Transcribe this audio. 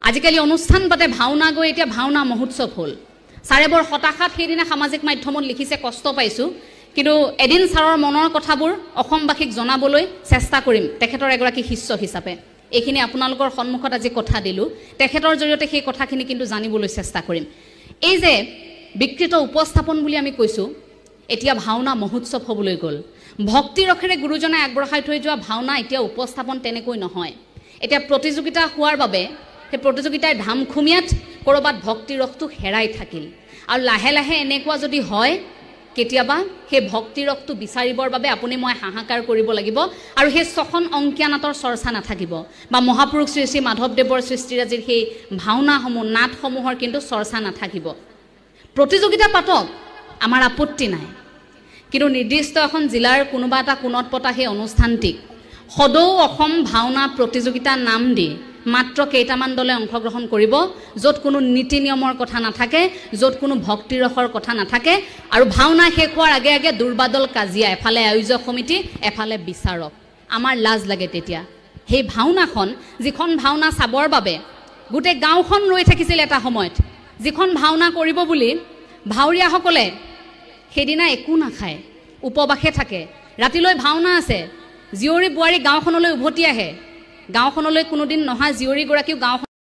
আজিকালি অনুষ্ঠান পাতে ভাওনা গৈ এতিয়া ভাওনা মহোৎসৱ হ'ল ছাৰে বৰ হতাশাত সেইদিনা সামাজিক মাধ্যমত লিখিছে কষ্ট পাইছোঁ কিন্তু এদিন ছাৰৰ মনৰ কথাবোৰ অসমবাসীক জনাবলৈ চেষ্টা কৰিম তেখেতৰ এগৰাকী শিষ্য হিচাপে এইখিনি আপোনালোকৰ সন্মুখত আজি কথা দিলোঁ তেখেতৰ জৰিয়তে সেই কথাখিনি কিন্তু জানিবলৈ চেষ্টা কৰিম এই যে বিকৃত উপস্থাপন বুলি আমি কৈছোঁ এতিয়া ভাওনা মহোৎসৱ হ'বলৈ গ'ল ভক্তি ৰখেৰে গুৰুজনাই আগবঢ়াই থৈ যোৱা ভাওনা এতিয়া উপস্থাপন তেনেকৈ নহয় এতিয়া প্ৰতিযোগিতা হোৱাৰ বাবে সেই প্ৰতিযোগিতাৰ ধামখুমীয়াত ক'ৰবাত ভক্তি ৰসটো হেৰাই থাকিল আৰু লাহে লাহে এনেকুৱা যদি হয় কেতিয়াবা সেই ভক্তি ৰসটো বিচাৰিবৰ বাবে আপুনি মই হাহাকাৰ কৰিব লাগিব আৰু সেই ছখন অংকীয়া নাটৰ চৰ্চা নাথাকিব বা মহাপুৰুষ শ্ৰী শ্ৰী মাধৱদেৱৰ সৃষ্টিৰাজিৰ সেই ভাওনাসমূহ নাটসমূহৰ কিন্তু চৰ্চা নাথাকিব প্ৰতিযোগিতা পাতক আমাৰ আপত্তি নাই কিন্তু নিৰ্দিষ্ট এখন জিলাৰ কোনোবা এটা কোণত পতা সেই অনুষ্ঠানটিক সদৌ অসম ভাওনা প্ৰতিযোগিতা নাম দি মাত্ৰ কেইটামান দলে অংশগ্ৰহণ কৰিব য'ত কোনো নীতি নিয়মৰ কথা নাথাকে য'ত কোনো ভক্তি ৰসৰ কথা নাথাকে আৰু ভাওনা শেষ হোৱাৰ আগে আগে দুৰ্বাদল কাজিয়া এফালে আয়োজক সমিতি এফালে বিচাৰক আমাৰ লাজ লাগে তেতিয়া সেই ভাওনাখন যিখন ভাওনা চাবৰ বাবে গোটেই গাঁওখন ৰৈ থাকিছিল এটা সময়ত যিখন ভাওনা কৰিব বুলি ভাওৰীয়াসকলে সেইদিনা একো নাখায় উপবাসে থাকে ৰাতিলৈ ভাওনা আছে জীয়ৰী বোৱাৰী গাঁওখনলৈ উভতি আহে গাঁওখনলৈ কোনোদিন নহা জীয়ৰীগৰাকীও গাঁওখন